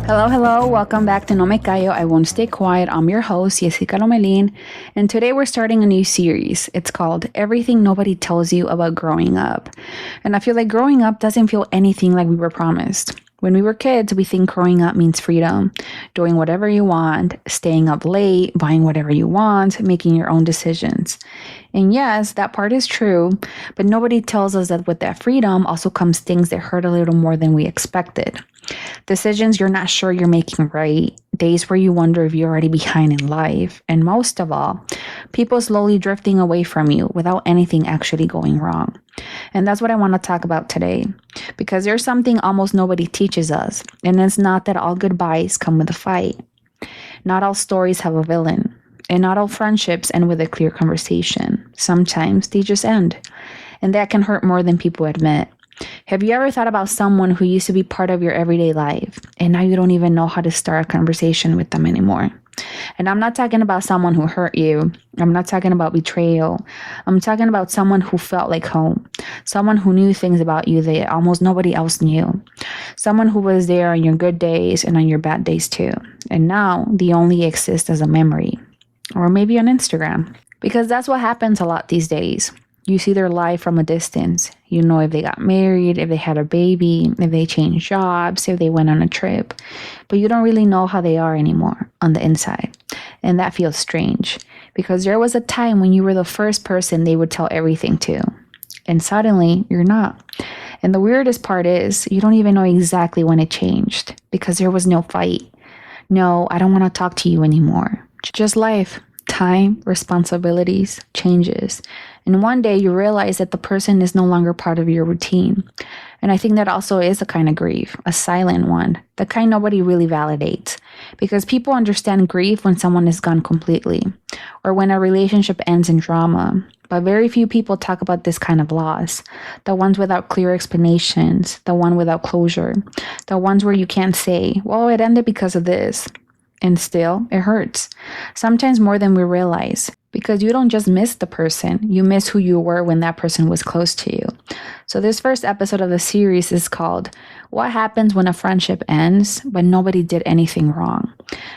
Hello. Welcome back to No Me Callo. I Won't Stay Quiet. I'm your host, Lomelin, and today we're starting a new series. It's called Everything Nobody Tells You About Growing Up. And I feel like growing up doesn't feel anything like we were promised. When we were kids, we think growing up means freedom, doing whatever you want, staying up late, buying whatever you want, making your own decisions. And yes, that part is true, but nobody tells us that with that freedom also comes things that hurt a little more than we expected. Decisions you're not sure you're making right, days where you wonder if you're already behind in life, and most of all, people slowly drifting away from you without anything actually going wrong. And that's what I want to talk about today, because there's something almost nobody teaches us, and it's not that all goodbyes come with a fight. Not all stories have a villain, and not all friendships end with a clear conversation. Sometimes they just end, and that can hurt more than people admit. Have you ever thought about someone who used to be part of your everyday life, and now you don't even know how to start a conversation with them anymore? And I'm not talking about someone who hurt you. I'm not talking about betrayal. I'm talking about someone who felt like home. Someone who knew things about you that almost nobody else knew. Someone who was there on your good days and on your bad days too. And now they only exist as a memory. Or maybe on Instagram. Because that's what happens a lot these days. You see their life from a distance. You know if they got married, if they had a baby, if they changed jobs, if they went on a trip. But you don't really know how they are anymore on the inside. And that feels strange. Because there was a time when you were the first person they would tell everything to. And suddenly, you're not. And the weirdest part is, you don't even know exactly when it changed. Because there was no fight. No, I don't want to talk to you anymore. Just life. Time, responsibilities, changes. And one day you realize that the person is no longer part of your routine. And I think that also is a kind of grief, a silent one, the kind nobody really validates. Because people understand grief when someone is gone completely, or when a relationship ends in drama. But very few people talk about this kind of loss. The ones without clear explanations, the one without closure, the ones where you can't say, well, it ended because of this. And still, it hurts. Sometimes more than we realize. Because you don't just miss the person, you miss who you were when that person was close to you. So this first episode of the series is called, What Happens When a Friendship Ends, But Nobody Did Anything Wrong?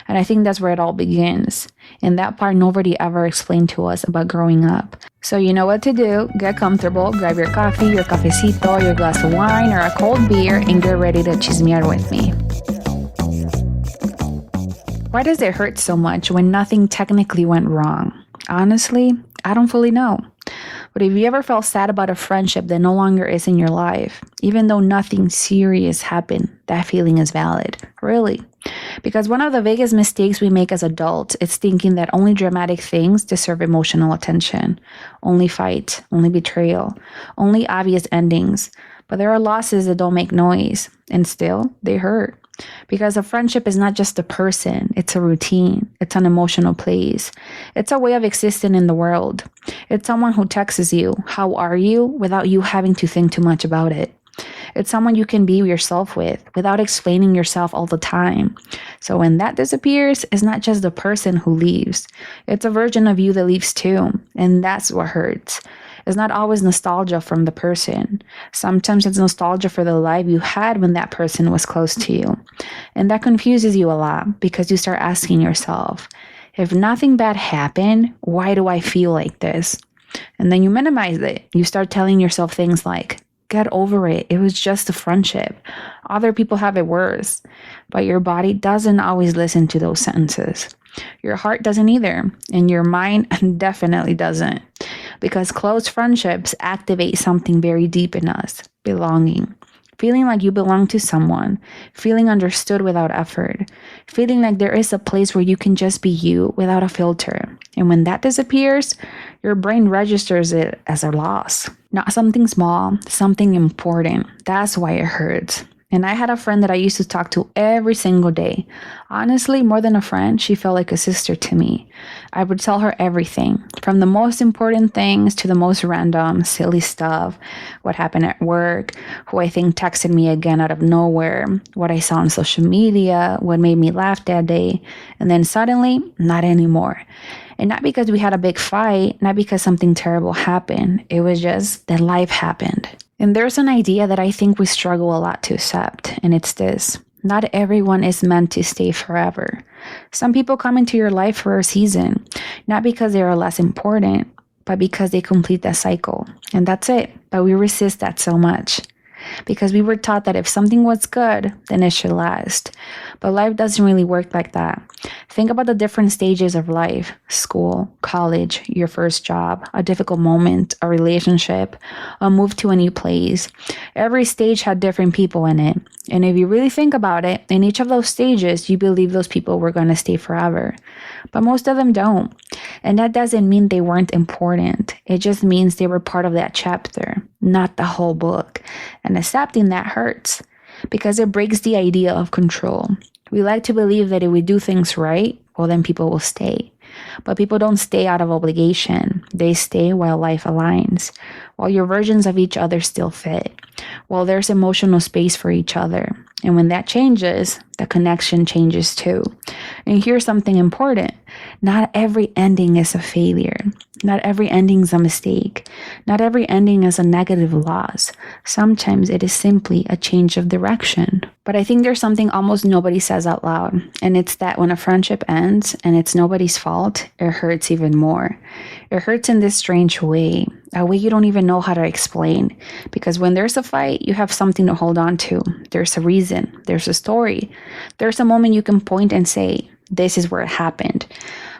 And I think that's where it all begins. And that part nobody ever explained to us about growing up. So you know what to do. Get comfortable, grab your coffee, your cafecito, your glass of wine, or a cold beer, and get ready to chismear with me. Why does it hurt so much when nothing technically went wrong? Honestly, I don't fully know. But if you ever felt sad about a friendship that no longer is in your life, even though nothing serious happened, that feeling is valid. Really. Because one of the biggest mistakes we make as adults is thinking that only dramatic things deserve emotional attention. Only fight, only betrayal, only obvious endings. But there are losses that don't make noise, and still, they hurt. Because a friendship is not just a person, it's a routine, it's an emotional place. It's a way of existing in the world. It's someone who texts you, how are you, without you having to think too much about it. It's someone you can be yourself with, without explaining yourself all the time. So when that disappears, it's not just the person who leaves. It's a version of you that leaves too, and that's what hurts. It's not always nostalgia from the person. Sometimes it's nostalgia for the life you had when that person was close to you. And that confuses you a lot because you start asking yourself, if nothing bad happened, why do I feel like this? And then you minimize it. You start telling yourself things like, get over it. It was just a friendship. Other people have it worse. But your body doesn't always listen to those sentences. Your heart doesn't either. And your mind definitely doesn't. Because close friendships activate something very deep in us, belonging. Feeling like you belong to someone, feeling understood without effort, feeling like there is a place where you can just be you without a filter. And when that disappears, your brain registers it as a loss. Not something small, something important. That's why it hurts. And I had a friend that I used to talk to every single day. Honestly, more than a friend, she felt like a sister to me. I would tell her everything, from the most important things to the most random, silly stuff, what happened at work, who I think texted me again out of nowhere, what I saw on social media, what made me laugh that day. And then suddenly, not anymore. And not because we had a big fight, not because something terrible happened. It was just that life happened. And there's an idea that I think we struggle a lot to accept, and it's this: not everyone is meant to stay forever. Some people come into your life for a season, not because they are less important, but because they complete that cycle. And that's it. But we resist that so much because we were taught that if something was good, then it should last. But life doesn't really work like that. Think about the different stages of life: school, college, your first job, a difficult moment, a relationship, a move to a new place. Every stage had different people in it. And if you really think about it, in each of those stages, you believe those people were going to stay forever. But most of them don't. And that doesn't mean they weren't important. It just means they were part of that chapter, not the whole book. And accepting that hurts because it breaks the idea of control. We like to believe that if we do things right, well, then people will stay. But people don't stay out of obligation. They stay while life aligns, while your versions of each other still fit, while there's emotional space for each other. And when that changes, the connection changes too. And here's something important. Not every ending is a failure. Not every ending is a mistake. Not every ending is a negative loss. Sometimes it is simply a change of direction. But I think there's something almost nobody says out loud. And it's that when a friendship ends and it's nobody's fault, it hurts even more. It hurts in this strange way, a way you don't even know how to explain. Because when there's a fight, you have something to hold on to. There's a reason. There's a story. There's a moment you can point and say, this is where it happened.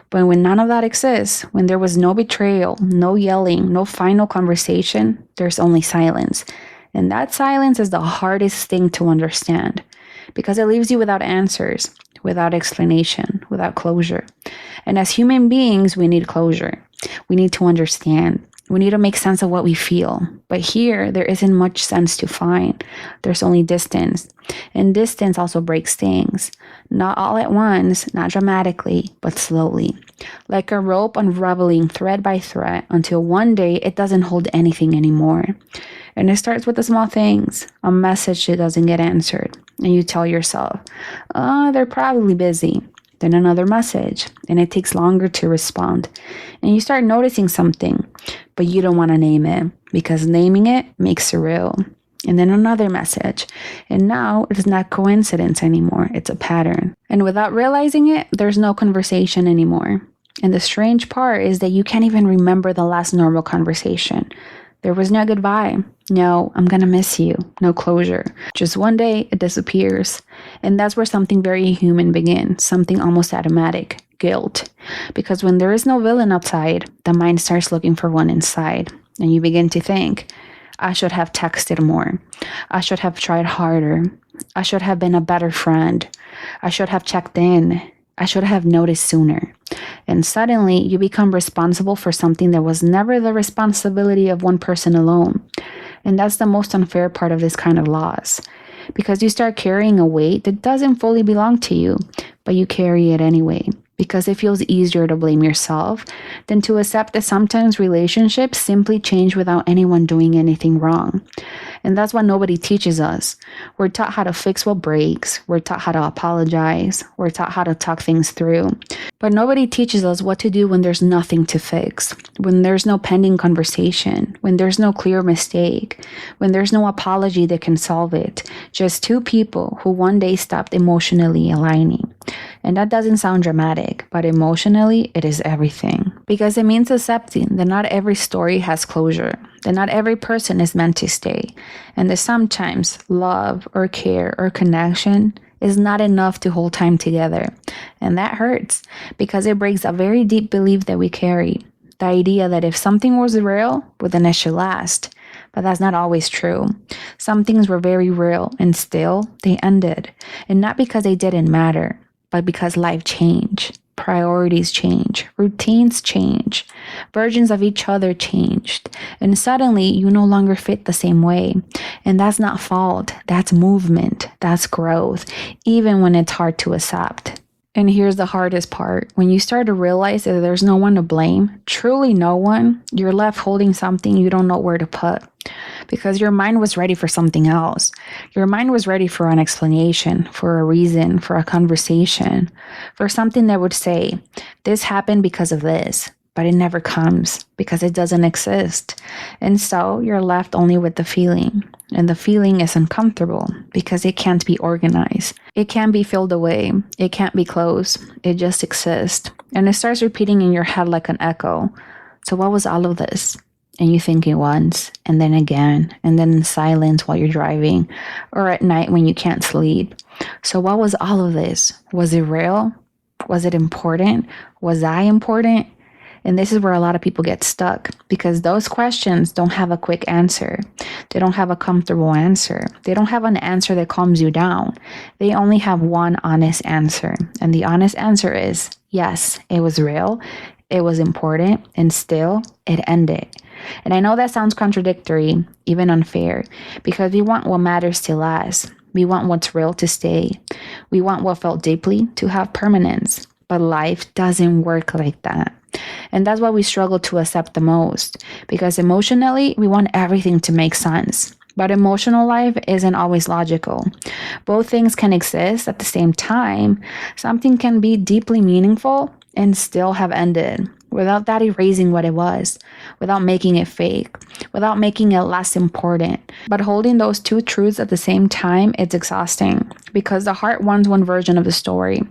But when none of that exists, when there was no betrayal, no yelling, no final conversation, there's only silence. And that silence is the hardest thing to understand because it leaves you without answers, without explanation, without closure. And as human beings, we need closure. We need to understand. We need to make sense of what we feel. But here, there isn't much sense to find. There's only distance. And distance also breaks things. Not all at once, not dramatically, but slowly. Like a rope unraveling thread by thread until one day it doesn't hold anything anymore. And it starts with the small things. A message that doesn't get answered. And you tell yourself, oh, they're probably busy. Then another message, and it takes longer to respond. And you start noticing something, but you don't want to name it because naming it makes it real. And then another message. And now it's not coincidence anymore. It's a pattern. And without realizing it, there's no conversation anymore. And the strange part is that you can't even remember the last normal conversation. There was no goodbye. No, I'm gonna miss you. No closure. Just one day, it disappears. And that's where something very human begins. Something almost automatic. Guilt. Because when there is no villain outside, the mind starts looking for one inside. And you begin to think, I should have texted more. I should have tried harder. I should have been a better friend. I should have checked in. I should have noticed sooner. And suddenly you become responsible for something that was never the responsibility of one person alone. And that's the most unfair part of this kind of loss. Because you start carrying a weight that doesn't fully belong to you, but you carry it anyway. Because it feels easier to blame yourself than to accept that sometimes relationships simply change without anyone doing anything wrong. And that's what nobody teaches us. We're taught how to fix what breaks. We're taught how to apologize. We're taught how to talk things through. But nobody teaches us what to do when there's nothing to fix, when there's no pending conversation, when there's no clear mistake, when there's no apology that can solve it. Just two people who one day stopped emotionally aligning. And that doesn't sound dramatic, but emotionally, it is everything. Because it means accepting that not every story has closure, that not every person is meant to stay, and that sometimes love or care or connection is not enough to hold time together. And that hurts because it breaks a very deep belief that we carry. The idea that if something was real, well, then it should last. But that's not always true. Some things were very real and still they ended. And not because they didn't matter, but because life changed. Priorities change, routines change, versions of each other changed, and suddenly you no longer fit the same way. And that's not fault, that's movement, that's growth, even when it's hard to accept. And here's the hardest part. When you start to realize that there's no one to blame, truly no one, you're left holding something you don't know where to put. Because your mind was ready for something else. Your mind was ready for an explanation, for a reason, for a conversation, for something that would say, this happened because of this. But it never comes because it doesn't exist. And so you're left only with the feeling. And the feeling is uncomfortable because it can't be organized. It can't be filled away. It can't be closed. It just exists. And it starts repeating in your head like an echo. So what was all of this? And you think it once, and then again, and then in silence while you're driving, or at night when you can't sleep. So what was all of this? Was it real? Was it important? Was I important? And this is where a lot of people get stuck because those questions don't have a quick answer. They don't have a comfortable answer. They don't have an answer that calms you down. They only have one honest answer. And the honest answer is, yes, it was real. It was important. And still, it ended. And I know that sounds contradictory, even unfair, because we want what matters to last. We want what's real to stay. We want what felt deeply to have permanence. But life doesn't work like that. And that's why we struggle to accept the most, because emotionally, we want everything to make sense. But emotional life isn't always logical. Both things can exist at the same time. Something can be deeply meaningful and still have ended, without that erasing what it was, without making it fake, without making it less important. But holding those two truths at the same time, it's exhausting because the heart wants one version of the story.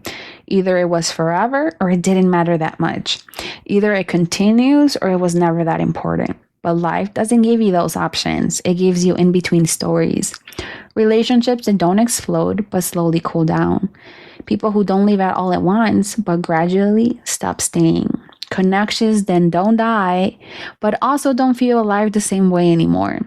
Either it was forever or it didn't matter that much. Either it continues or it was never that important. But life doesn't give you those options. It gives you in-between stories. Relationships that don't explode but slowly cool down. People who don't leave at all at once but gradually stop staying. Connections then don't die, but also don't feel alive the same way anymore.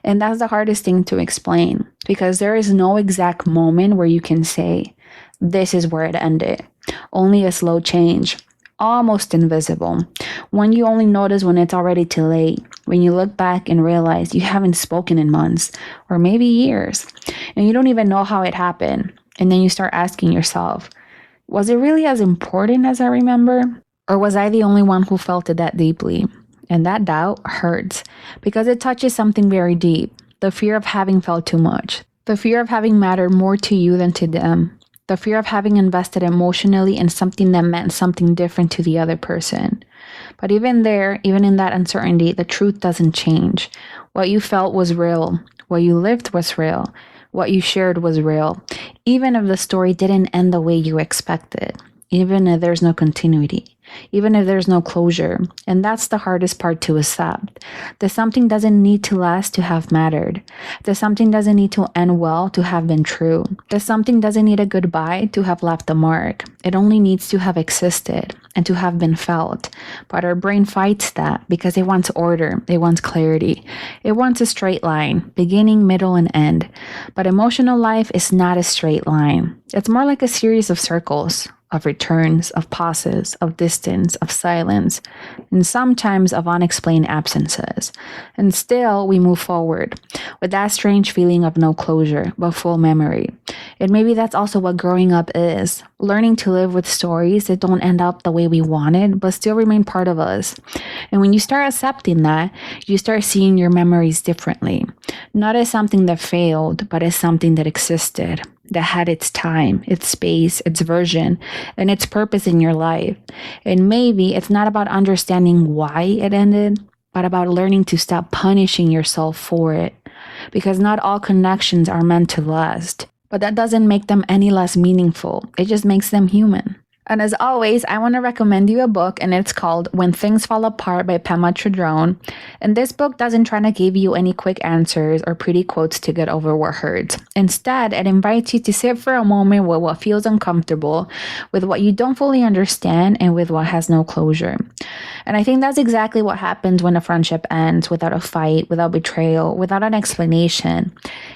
And that's the hardest thing to explain because there is no exact moment where you can say, this is where it ended. Only a slow change, almost invisible. One you only notice when it's already too late, when you look back and realize you haven't spoken in months or maybe years, and you don't even know how it happened. And then you start asking yourself, was it really as important as I remember? Or was I the only one who felt it that deeply? And that doubt hurts because it touches something very deep. The fear of having felt too much. The fear of having mattered more to you than to them. The fear of having invested emotionally in something that meant something different to the other person. But even there, even in that uncertainty, the truth doesn't change. What you felt was real. What you lived was real. What you shared was real. Even if the story didn't end the way you expected. Even if there's no continuity. Even if there's no closure. And that's the hardest part to accept. That something doesn't need to last to have mattered. That something doesn't need to end well to have been true. That something doesn't need a goodbye to have left a mark. It only needs to have existed and to have been felt. But our brain fights that because it wants order. It wants clarity. It wants a straight line, beginning, middle, and end. But emotional life is not a straight line. It's more like a series of circles. Of returns, of pauses, of distance, of silence, and sometimes of unexplained absences. And still, we move forward with that strange feeling of no closure, but full memory. And maybe that's also what growing up is. Learning to live with stories that don't end up the way we wanted, but still remain part of us. And when you start accepting that, you start seeing your memories differently. Not as something that failed, but as something that existed. That had its time, its space, its version, and its purpose in your life. And maybe it's not about understanding why it ended, but about learning to stop punishing yourself for it. Because not all connections are meant to last. But that doesn't make them any less meaningful. It just makes them human. And as always, I want to recommend you a book, and it's called When Things Fall Apart by Pema Chodron. And this book doesn't try to give you any quick answers or pretty quotes to get over what hurts. Instead, it invites you to sit for a moment with what feels uncomfortable, with what you don't fully understand, and with what has no closure. And I think that's exactly what happens when a friendship ends without a fight, without betrayal, without an explanation.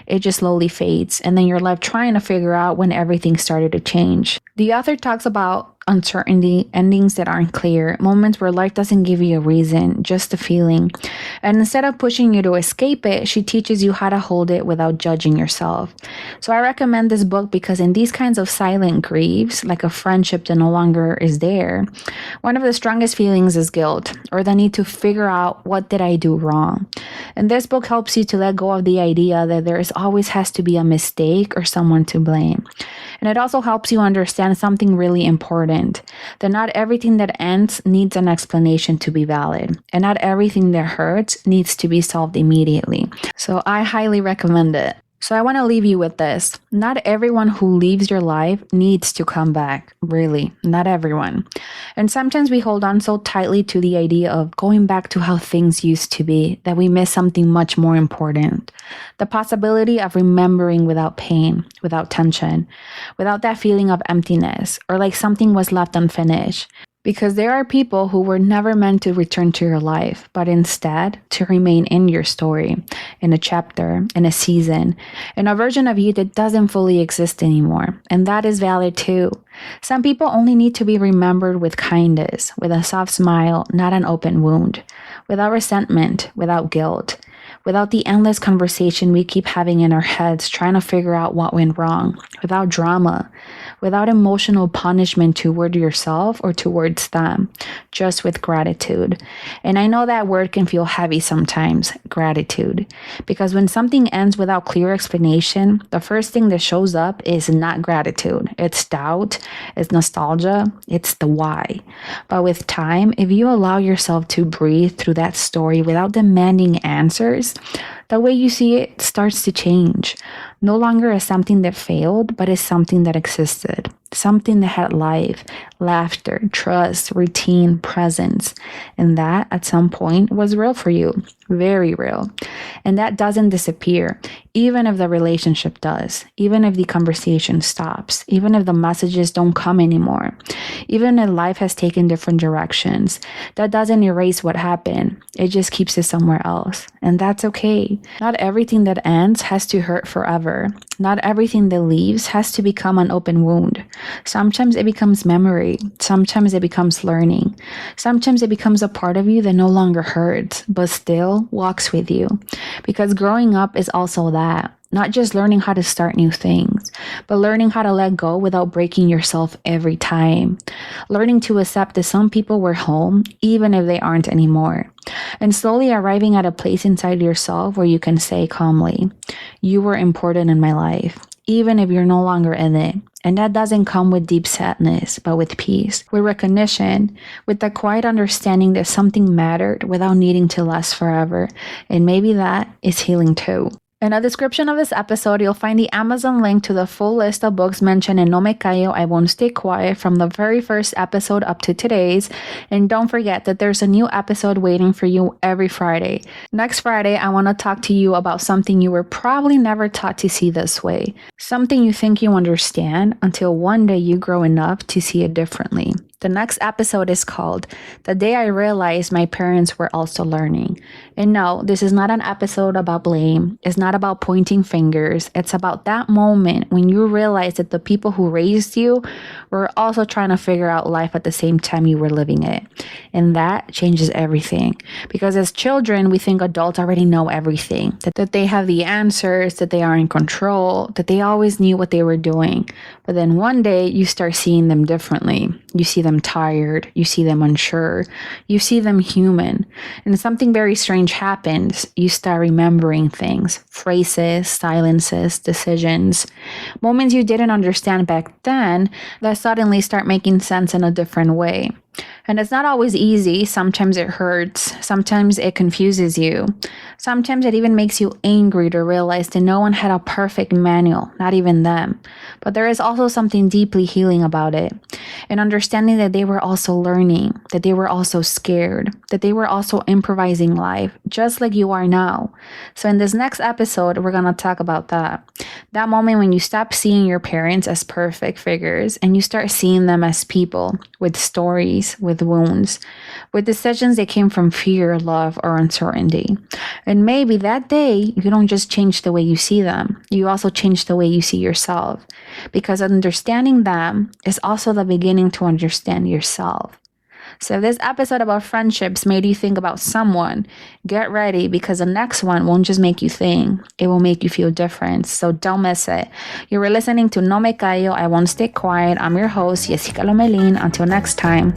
It just slowly fades, and then you're left trying to figure out when everything started to change. The author talks about about uncertainty, endings that aren't clear, moments where life doesn't give you a reason, just a feeling. And instead of pushing you to escape it, she teaches you how to hold it without judging yourself. So I recommend this book because in these kinds of silent griefs, like a friendship that no longer is there, one of the strongest feelings is guilt, or the need to figure out what did I do wrong. And this book helps you to let go of the idea that there is always has to be a mistake or someone to blame. And it also helps you understand something really important, that not everything that ends needs an explanation to be valid, and not everything that hurts needs to be solved immediately. So I highly recommend it. So I want to leave you with this. Not everyone who leaves your life needs to come back. Really, not everyone. And sometimes we hold on so tightly to the idea of going back to how things used to be that we miss something much more important. The possibility of remembering without pain, without tension, without that feeling of emptiness, or like something was left unfinished. Because there are people who were never meant to return to your life, but instead to remain in your story, in a chapter, in a season, in a version of you that doesn't fully exist anymore. And that is valid too. Some people only need to be remembered with kindness, with a soft smile, not an open wound, without resentment, without guilt, without the endless conversation we keep having in our heads trying to figure out what went wrong, without drama, without emotional punishment toward yourself or towards them, just with gratitude. And I know that word can feel heavy sometimes, gratitude, because when something ends without clear explanation, the first thing that shows up is not gratitude. It's doubt, it's nostalgia, it's the why. But with time, if you allow yourself to breathe through that story without demanding answers, the way you see it starts to change. No longer as something that failed, but as something that existed. Something that had life, laughter, trust, routine, presence. And that, at some point, was real for you. Very real. And that doesn't disappear, even if the relationship does. Even if the conversation stops. Even if the messages don't come anymore. Even if life has taken different directions. That doesn't erase what happened. It just keeps it somewhere else. And that's okay. Not everything that ends has to hurt forever. Not everything that leaves has to become an open wound. Sometimes it becomes memory. Sometimes it becomes learning. Sometimes it becomes a part of you that no longer hurts, but still walks with you. Because growing up is also that. Not just learning how to start new things, but learning how to let go without breaking yourself every time. Learning to accept that some people were home, even if they aren't anymore. And slowly arriving at a place inside yourself where you can say calmly, you were important in my life, even if you're no longer in it. And that doesn't come with deep sadness, but with peace, with recognition, with the quiet understanding that something mattered without needing to last forever. And maybe that is healing too. In the description of this episode, you'll find the Amazon link to the full list of books mentioned in No Me Callo, I Won't Stay Quiet from the very first episode up to today's. And don't forget that there's a new episode waiting for you every Friday. Next Friday, I want to talk to you about something you were probably never taught to see this way. Something you think you understand until one day you grow enough to see it differently. The next episode is called The Day I Realized My Parents Were Also Learning. And no, this is not an episode about blame. It's not about pointing fingers. It's about that moment when you realize that the people who raised you were also trying to figure out life at the same time you were living it. And that changes everything. Because as children, we think adults already know everything. That they have the answers, that they are in control, that they always knew what they were doing. But then one day you start seeing them differently. You see them tired, you see them unsure, you see them human, and something very strange happens. You start remembering things, phrases, silences, decisions, moments you didn't understand back then that suddenly start making sense in a different way. And it's not always easy. Sometimes it hurts. Sometimes it confuses you. Sometimes it even makes you angry to realize that no one had a perfect manual, not even them. But there is also something deeply healing about it. And understanding that they were also learning, that they were also scared, that they were also improvising life, just like you are now. So in this next episode, we're going to talk about that. That moment when you stop seeing your parents as perfect figures and you start seeing them as people with stories, with with wounds, with decisions that came from fear, love, or uncertainty. And maybe that day, you don't just change the way you see them, you also change the way you see yourself. Because understanding them is also the beginning to understand yourself. So if this episode about friendships made you think about someone, get ready because the next one won't just make you think, it will make you feel different. So don't miss it. You were listening to No Me Callo, I Won't Stay Quiet. I'm your host, Jessica Lomelin. Until next time.